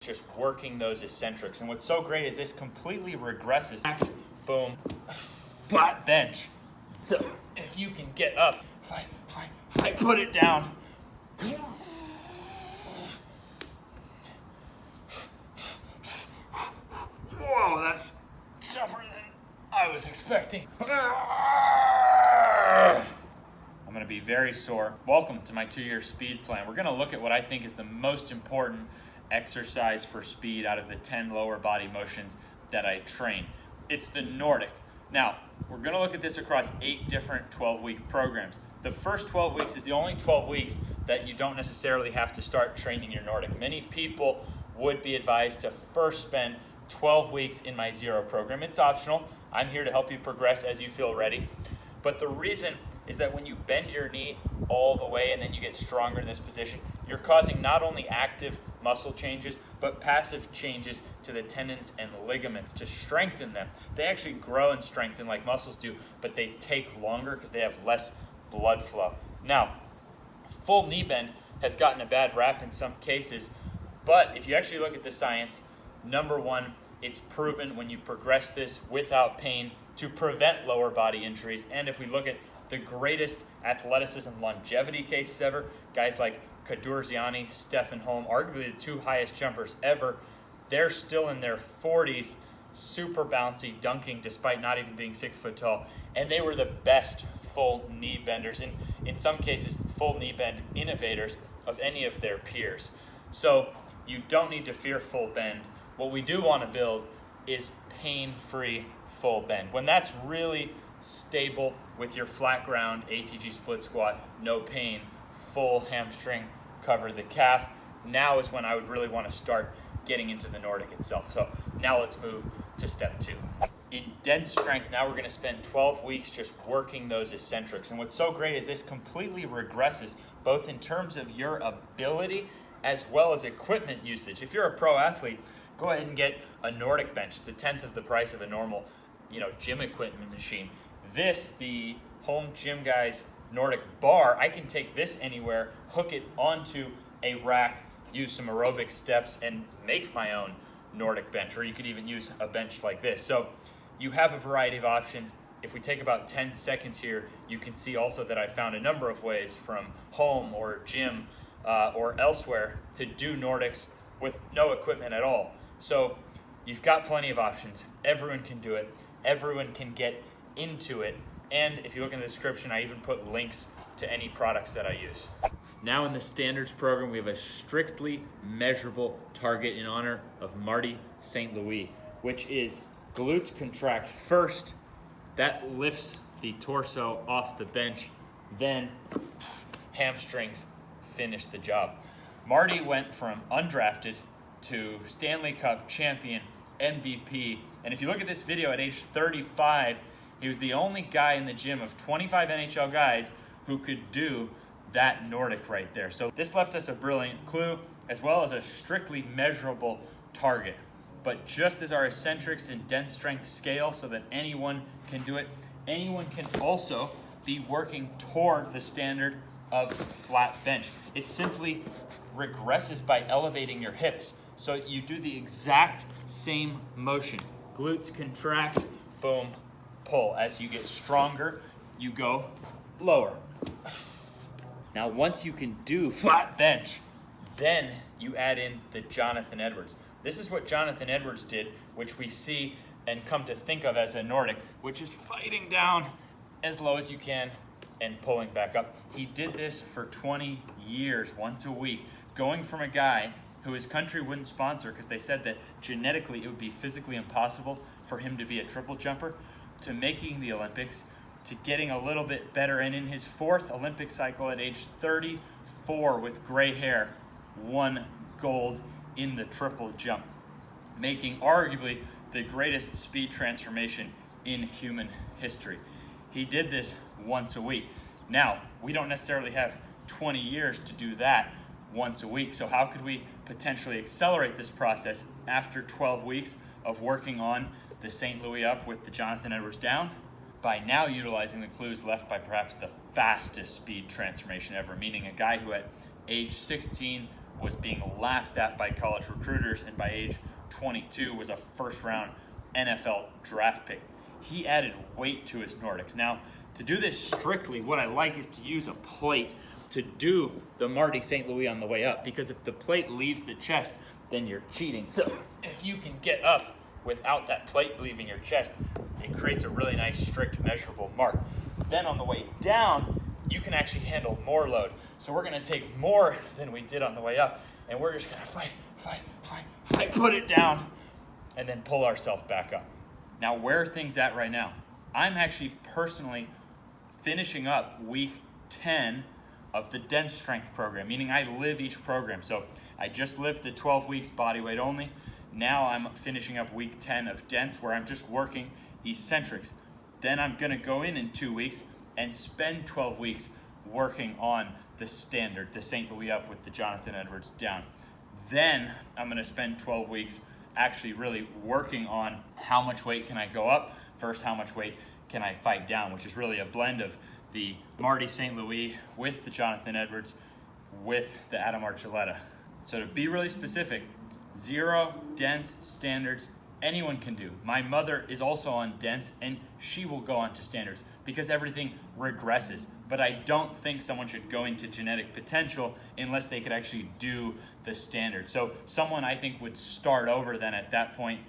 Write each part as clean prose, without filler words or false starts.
just working those eccentrics. And what's so great is this completely regresses. Boom, flat bench. So if you can get up, if I put it down, whoa, that's tougher than I was expecting. I'm gonna be very sore. Welcome to my 2-year speed plan. We're gonna look at what I think is the most important exercise for speed out of the 10 lower body motions that I train. It's the Nordic. Now, we're gonna look at this across 8 different 12-week programs. The first 12 weeks is the only 12 weeks that you don't necessarily have to start training your Nordic. Many people would be advised to first spend 12 weeks in my Zero program. It's optional. I'm here to help you progress as you feel ready. But the reason is that when you bend your knee all the way and then you get stronger in this position, you're causing not only active muscle changes, but passive changes to the tendons and ligaments to strengthen them. They actually grow and strengthen like muscles do, but they take longer because they have less blood flow. Now, full knee bend has gotten a bad rap in some cases, but if you actually look at the science, number one, it's proven when you progress this without pain to prevent lower body injuries. And if we look at the greatest athleticism longevity cases ever, guys like Kadur Ziani, Stefan Holm, arguably the 2 highest jumpers ever, they're still in their 40s, super bouncy, dunking despite not even being 6 foot tall. And they were the best full knee benders, and in some cases, full knee bend innovators of any of their peers. So you don't need to fear full bend. What we do want to build is pain-free full bend. When that's really stable with your flat ground ATG split squat, no pain, full hamstring, cover the calf, now is when I would really want to start getting into the Nordic itself. So now let's move to step 2. In dense strength, now we're going to spend 12 weeks just working those eccentrics. And what's so great is this completely regresses both in terms of your ability as well as equipment usage. If you're a pro athlete, go ahead and get a Nordic bench. It's 1/10 of the price of a normal, gym equipment machine. This, the Home Gym Guys Nordic bar, I can take this anywhere, hook it onto a rack, use some aerobic steps, and make my own Nordic bench. Or you could even use a bench like this. So you have a variety of options. If we take about 10 seconds here, you can see also that I found a number of ways from home or gym or elsewhere to do Nordics with no equipment at all. So you've got plenty of options. Everyone can do it. Everyone can get into it. And if you look in the description, I even put links to any products that I use. Now in the standards program, we have a strictly measurable target in honor of Marty St. Louis, which is glutes contract first. That lifts the torso off the bench. Then hamstrings finish the job. Marty went from undrafted to Stanley Cup champion, MVP. And if you look at this video at age 35, he was the only guy in the gym of 25 NHL guys who could do that Nordic right there. So this left us a brilliant clue as well as a strictly measurable target. But just as our eccentrics and dense strength scale so that anyone can do it, anyone can also be working toward the standard of flat bench. It simply regresses by elevating your hips. So you do the exact same motion. Glutes contract, boom, pull. As you get stronger, you go lower. Now, once you can do flat bench, then you add in the Jonathan Edwards. This is what Jonathan Edwards did, which we see and come to think of as a Nordic, which is fighting down as low as you can and pulling back up. He did this for 20 years, once a week, going from a guy who his country wouldn't sponsor because they said that genetically it would be physically impossible for him to be a triple jumper, to making the Olympics, to getting a little bit better. And in his 4th Olympic cycle at age 34 with gray hair, won gold in the triple jump, making arguably the greatest speed transformation in human history. He did this once a week. Now, we don't necessarily have 20 years to do that once a week. So how could we potentially accelerate this process after 12 weeks of working on the St. Louis up with the Jonathan Edwards down? By now utilizing the clues left by perhaps the fastest speed transformation ever, meaning a guy who at age 16 was being laughed at by college recruiters, and by age 22 was a first-round NFL draft pick. He added weight to his Nordics. Now, to do this strictly, what I like is to use a plate to do the Marty St. Louis on the way up, because if the plate leaves the chest, then you're cheating. So if you can get up without that plate leaving your chest, it creates a really nice, strict, measurable mark. Then on the way down, you can actually handle more load. So we're gonna take more than we did on the way up, and we're just gonna fight, put it down, and then pull ourselves back up. Now, where are things at right now? I'm actually personally finishing up week 10 of the dense strength program, meaning I live each program. So I just lived the 12 weeks body weight only. Now I'm finishing up week 10 of dense, where I'm just working eccentrics. Then I'm gonna go in 2 weeks and spend 12 weeks working on the standard, the St. Louis up with the Jonathan Edwards down. Then I'm gonna spend 12 weeks actually really working on how much weight can I go up versus how much weight can I fight down, which is really a blend of the Marty St. Louis with the Jonathan Edwards with the Adam Archuleta. So to be really specific, 0, dense, standards, anyone can do. My mother is also on dense, and she will go on to standards because everything regresses. But I don't think someone should go into genetic potential unless they could actually do the standard. So someone, I think, would start over then at that point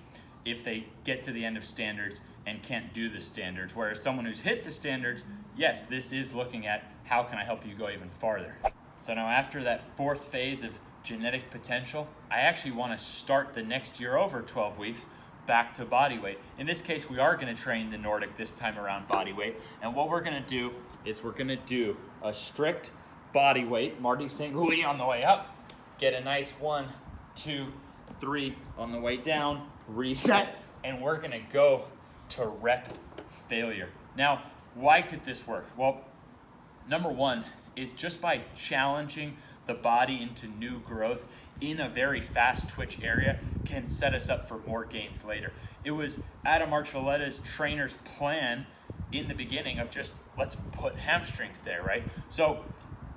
if they get to the end of standards and can't do the standards. Whereas someone who's hit the standards, yes, this is looking at how can I help you go even farther. So now after that 4th phase of genetic potential, I actually want to start the next year over 12 weeks back to body weight. In this case, we are going to train the Nordic this time around body weight. And what we're going to do is we're going to do a strict body weight, Marty St. Louis on the way up, get a nice 1, 2, 3 on the way down, reset, and we're going to go to rep failure. Now, why could this work? Well, number one is just by challenging the body into new growth in a very fast twitch area can set us up for more gains later. It was Adam Archuleta's trainer's plan in the beginning of just let's put hamstrings there, right? So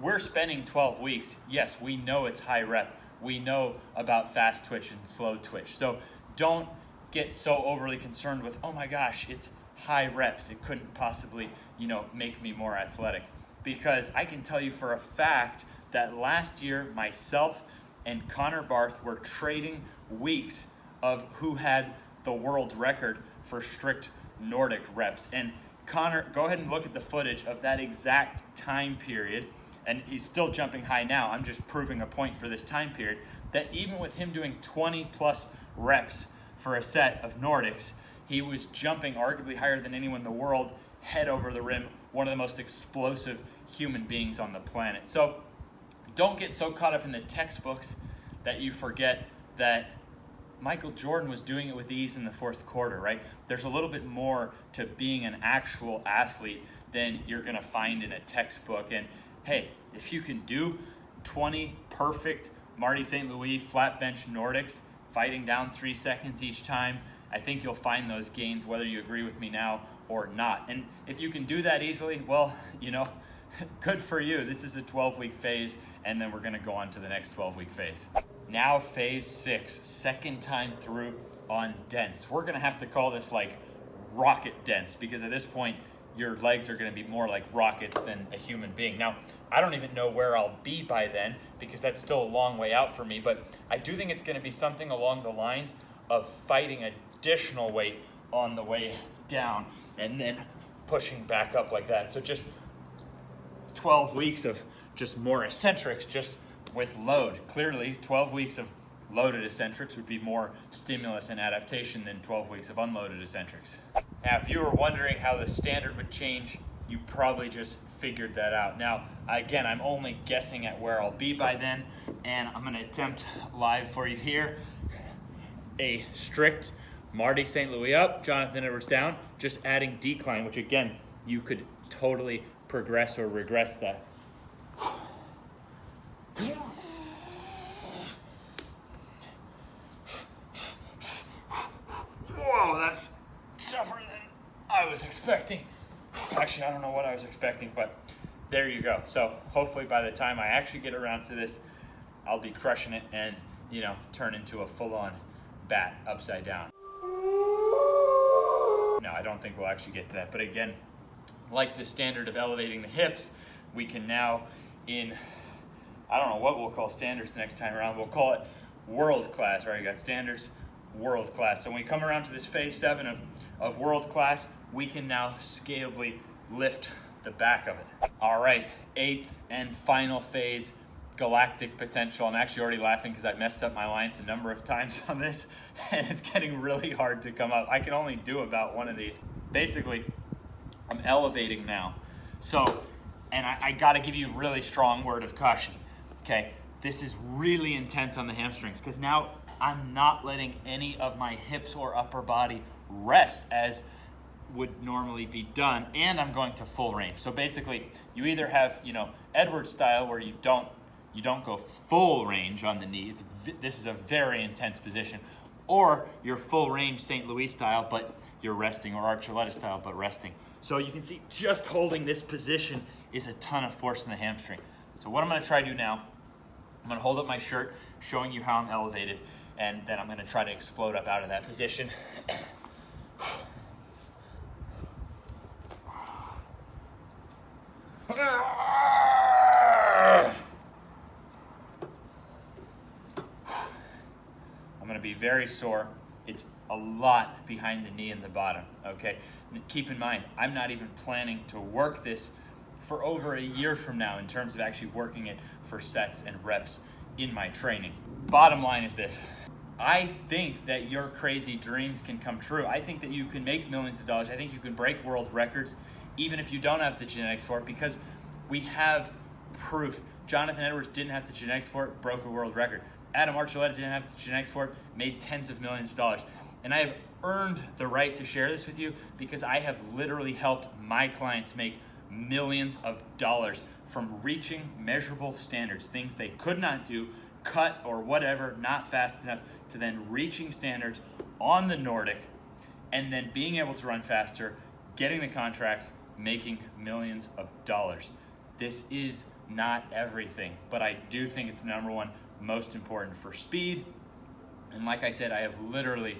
we're spending 12 weeks. Yes, we know it's high rep. We know about fast twitch and slow twitch. So don't get so overly concerned with, oh my gosh, it's high reps. It couldn't possibly, make me more athletic. Because I can tell you for a fact that last year, myself and Connor Barth were trading weeks of who had the world record for strict Nordic reps. And Connor, go ahead and look at the footage of that exact time period. And he's still jumping high now. I'm just proving a point for this time period that even with him doing 20 plus reps for a set of Nordics, he was jumping arguably higher than anyone in the world, head over the rim, one of the most explosive human beings on the planet. So don't get so caught up in the textbooks that you forget that Michael Jordan was doing it with ease in the 4th quarter, right? There's a little bit more to being an actual athlete than you're gonna find in a textbook. And hey, if you can do 20 perfect Marty St. Louis flat bench Nordics, fighting down 3 seconds each time, I think you'll find those gains whether you agree with me now or not. And if you can do that easily, well, good for you. This is a 12-week phase, and then we're gonna go on to the next 12-week phase. Now phase 6, second time through on dense. We're gonna have to call this like rocket dense, because at this point, your legs are gonna be more like rockets than a human being. Now, I don't even know where I'll be by then, because that's still a long way out for me, but I do think it's gonna be something along the lines of fighting additional weight on the way down and then pushing back up like that. So just 12 weeks of just more eccentrics, just with load. Clearly, 12 weeks of loaded eccentrics would be more stimulus and adaptation than 12 weeks of unloaded eccentrics. Now, if you were wondering how the standard would change, you probably just figured that out. Now, again, I'm only guessing at where I'll be by then, and I'm gonna attempt live for you here a strict Marty St. Louis up, Jonathan Edwards down, just adding decline, which again, you could totally progress or regress that. Whoa, that's tougher than I was expecting. Actually, I don't know what I was expecting, but there you go. So hopefully by the time I actually get around to this, I'll be crushing it and, turn into a full-on bat upside down. No, I don't think we'll actually get to that. But again, like the standard of elevating the hips, we can now I don't know what we'll call standards the next time around. We'll call it world class, right? You got standards, world class. So when we come around to this phase 7 of world class, we can now scalably lift the back of it. All right, 8th and final phase, galactic potential. I'm actually already laughing because I messed up my lines a number of times on this, and it's getting really hard to come up. I can only do about one of these. Basically, I'm elevating now. So, and I gotta give you a really strong word of caution, okay? This is really intense on the hamstrings because now I'm not letting any of my hips or upper body rest as would normally be done, and I'm going to full range. So basically, you either have, Edwards style where you don't go full range on the knee. This is a very intense position. Or you're full range St. Louis style, but you're resting, or Archuleta style, but resting. So you can see just holding this position is a ton of force in the hamstring. So what I'm gonna try to do now, I'm gonna hold up my shirt, showing you how I'm elevated, and then I'm gonna try to explode up out of that position. I'm gonna be very sore. It's a lot behind the knee and the bottom, okay? Keep in mind, I'm not even planning to work this for over a year from now in terms of actually working it for sets and reps in my training. Bottom line is this. I think that your crazy dreams can come true. I think that you can make millions of dollars. I think you can break world records even if you don't have the genetics for it, because we have proof. Jonathan Edwards didn't have the genetics for it, broke a world record. Adam Archuleta didn't have the genetics for it, made tens of millions of dollars. And I have earned the right to share this with you because I have literally helped my clients make millions of dollars from reaching measurable standards, things they could not do, cut or whatever, not fast enough, to then reaching standards on the Nordic and then being able to run faster, getting the contracts, making millions of dollars. This is not everything, but I do think it's the number one most important for speed. And like I said, I have literally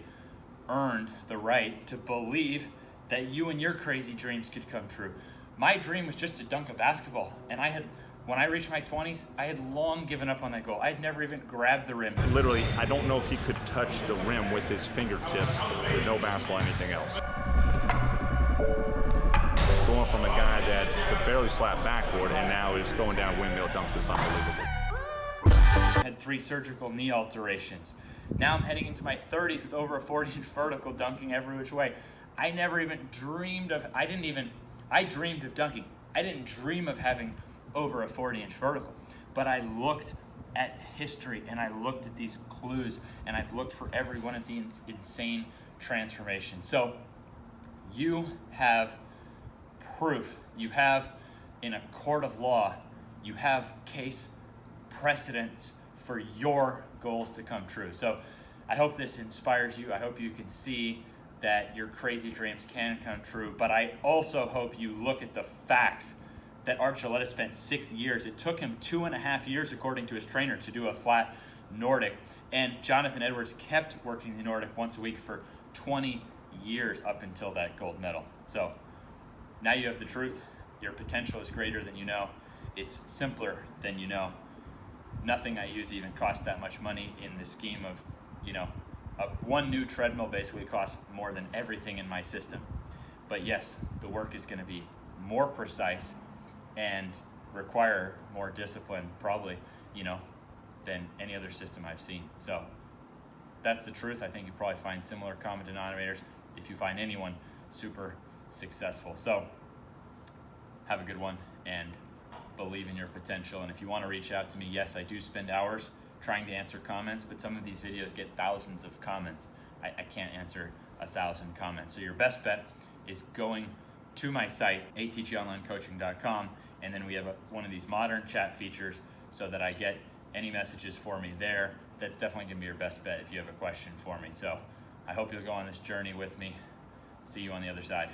earned the right to believe that you and your crazy dreams could come true. My dream was just to dunk a basketball, and when I reached my 20s, I had long given up on that goal. I'd never even grabbed the rim. Literally, I don't know if he could touch the rim with his fingertips with no basketball or anything else. Going from a guy that could barely slap backboard and now is throwing down windmill dunks is unbelievable. I had 3 surgical knee alterations. Now I'm heading into my 30s with over a 40-inch vertical, dunking every which way. I dreamed of dunking. I didn't dream of having over a 40-inch vertical. But I looked at history and I looked at these clues and I've looked for every one of the insane transformations. So you have proof. You have, in a court of law, you have case precedents for your goals to come true. So I hope this inspires you. I hope you can see that your crazy dreams can come true, but I also hope you look at the facts that Archuleta spent 6 years. It took him 2.5 years, according to his trainer, to do a flat Nordic. And Jonathan Edwards kept working the Nordic once a week for 20 years up until that gold medal. So now you have the truth. Your potential is greater than you know. It's simpler than you know. Nothing I use even costs that much money in the scheme of, one new treadmill basically costs more than everything in my system. But yes, the work is going to be more precise and require more discipline, probably, than any other system I've seen. So that's the truth. I think you probably find similar common denominators if you find anyone super successful. So have a good one and believe in your potential. And if you want to reach out to me, yes, I do spend hours trying to answer comments, but some of these videos get thousands of comments. I can't answer 1,000 comments. So your best bet is going to my site, atgonlinecoaching.com, and then we have one of these modern chat features so that I get any messages for me there. That's definitely gonna be your best bet if you have a question for me. So I hope you'll go on this journey with me. See you on the other side.